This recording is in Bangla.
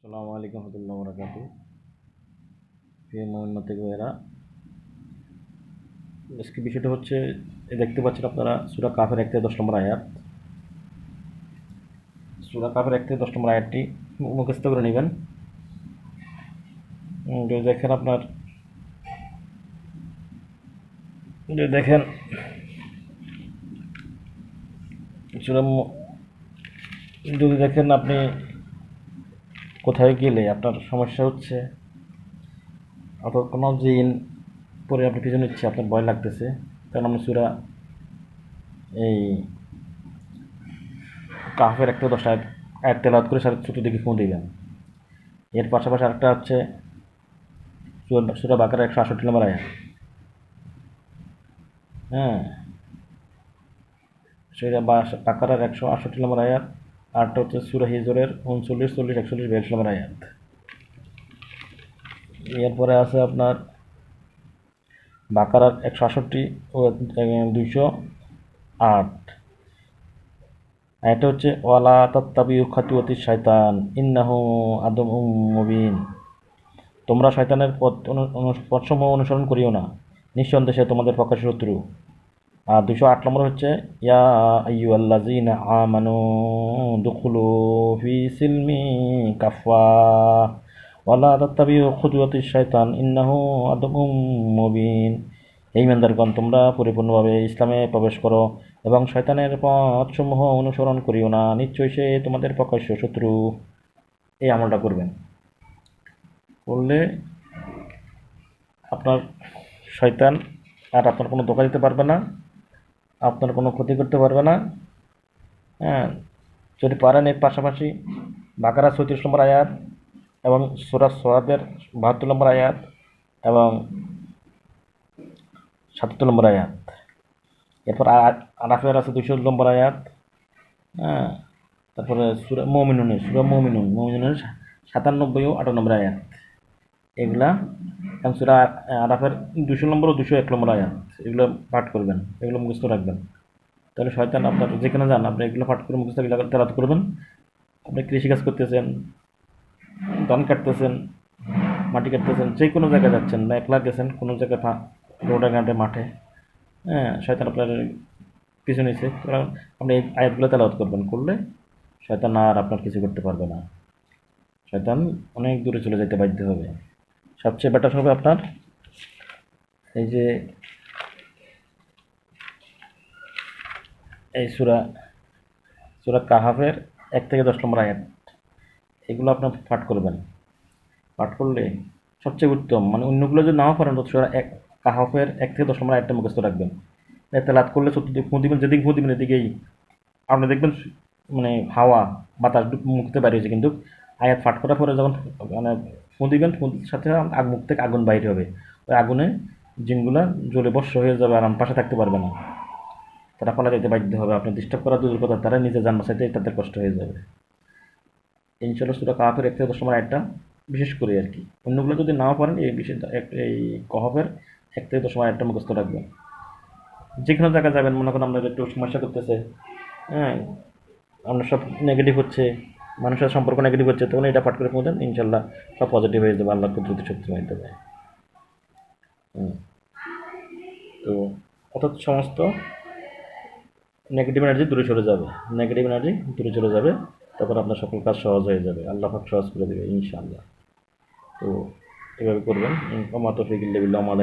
আসসালামু আলাইকুম রহমতুল্লাহ বরকাতু। প্রিয় মোহাম্মদ ভাইয়েরা, আজকে বিষয়টা হচ্ছে দেখতে পাচ্ছেন আপনারা সূরা কাফের 1 থেকে 10 নম্বর আয়াত। সূরা কাফের 1 থেকে 10 নম্বর আয়াতটি মুখস্থ করে নেবেন। যদি দেখেন আপনার যদি দেখেন সূরা যদি দেখেন আপনি কোথায় গেলে আপনার সমস্যা হচ্ছে অথবা কোনো জিন পরে আপনি পিছনে নিচ্ছে, আপনার ভয় লাগতেছে, কারণ আপনি সূরা এই কাফের 1 থেকে 10 আয়াত তেলাওয়াত করে সারা চতুর্দিকে ফোন দিবেন। এর পাশাপাশি আরেকটা হচ্ছে সূরা বাকারা 168 নম্বর আয়াত। হ্যাঁ, সূরা বাকারার 168 নম্বর আয়াত। আরটা হচ্ছে সূরা হিজরের 39, 40, 41, 42 নম্বর আয়াত। এরপরে আছে আপনার বাকারার 168 ও 208। এটা হচ্ছে ওয়ালা তাত্তাবিউ খাতুওয়াতিশ শায়তান ইন্নাহু আদুউম মুবিন। তোমরা শয়তানের পথসমূহ অনুসরণ করিও না, নিঃসন্দেহে তোমাদের প্রকাশ্য শত্রু। আর 208 নম্বর হচ্ছে ইয়া আইয়ুহাল্লাযীনা আমানু দুখুলু ফি সিলমি কাফা ওয়ালা তাত্তাবিউ খুতুওয়াতিশ শায়তান ইন্নাহু আদুউম মুবিন। হে ইমানদারগণ, তোমরা পরিপূর্ণভাবে ইসলামে প্রবেশ করো এবং শয়তানের পথসমূহ অনুসরণ করিও না, নিশ্চয়ই সে তোমাদের প্রকাশ্য শত্রু। এই আমলটা করবেন, করলে আপনার শয়তান আর আপনার কোনো ধোঁকা দিতে পারবে না, আপনার কোনো ক্ষতি করতে পারবে না। হ্যাঁ, যদি পারেন এর পাশাপাশি বাকারা 34 নম্বর আয়াত এবং সূরা সওয়াদের 72 নম্বর আয়াত এবং 77 নম্বর আয়াত। এরপর আরাফের আছে 200 নম্বর আয়াত। হ্যাঁ, তারপরে সূরা মুমিনুনের 97 ও 98 নম্বর আয়াত। এগুলা এবং সূরা আরাফের 200 নম্বর ও 201 নম্বর আয়াত, এগুলো পাঠ করবেন, এগুলো মুখস্থ রাখবেন। তাহলে শয়তান আপনার যেখানে যান আপনি এগুলো পাঠ করে মুখস্থ তেলাওয়াত করবেন। আপনি কৃষিকাজ করতেছেন, ধান কাটতেছেন, মাটি কাটতেছেন, যে কোনো জায়গায় যাচ্ছেন বা একলা গেছেন কোনো জায়গায় রোডে ঘাটে মাঠে, হ্যাঁ, শয়তান আপনার পিছু নিচ্ছে, কারণ আপনি এই আয়াতগুলো তেলাওয়াত করবেন, করলে শয়তান আর আপনার কিছু করতে পারবে না। শয়তান অনেক দূরে চলে যেতে বাধ্য হবে। সবচেয়ে বেটার হবে আপনার এই যে এই সূরা কাহাফের 1 থেকে 10 নম্বর আয়াত, এগুলো আপনার পাঠ করবেন। পাঠ করলে সবচেয়ে উত্তম, মানে অন্যগুলো যদি নাও পারেন তো সূরা কাহাফের 1 থেকে 10 নম্বর আয়াতটা মুখস্থ রাখবেন। তেলাওয়াত করলে চতুর্দিকে ফু দিবেন, যেদিকে ফু দিবেন এদিকেই আপনি দেখবেন মানে হাওয়া বাতাস মুখতে বাইরে, কিন্তু আয়াত পাঠ করার পরে যখন মানে ফু দিবেন, ফুঁ সাথে মুখ থেকে আগুন বাইরে হবে। ওই আগুনে জিনগুলা জ্বলে ভস্ম হয়ে যাবে, আর পাশে থাকতে পারবে না, তারা পালা যেতে বাধ্য হবে। আপনি ডিস্টার্ব করা দূরের কথা, তারা নিজে যান বাঁচাইতেই তাদের কষ্ট হয়ে যাবে। ইনশাআল্লাহ সূরা কাহাফের 1 থেকে 10 নম্বর আয়াতটা বিশেষ করে আর কি, অন্যগুলো যদি নাও পারেন এই বিশেষ এই কাহাফের 1 থেকে 10 নম্বর আয়াতটা মুখস্থ রাখবেন। যে কোনো জায়গায় যাবেন, মনে করেন আপনার একটু সমস্যা করতেছে, হ্যাঁ, আপনার সব নেগেটিভ হচ্ছে, মানুষের সম্পর্ক নেগেটিভ হচ্ছে, তখন এটা পাঠ করে পৌঁছান, ইনশাল্লাহ সব পজিটিভ হয়ে যাবে আল্লাহর কুদরতি শক্তি মাধ্যমে। তো অর্থাৎ সমস্ত নেগেটিভ এনার্জি দূরে চলে যাবে, নেগেটিভ এনার্জি দূরে চলে যাবে, তখন আপনার সকল কাজ সহজ হয়ে যাবে, আল্লাহ পাক সহজ করে দেবে ইনশাআল্লাহ। তো এভাবে করবেন। ওমা তৌফিক ইল্লা বিল্লাহ, ওয়া মা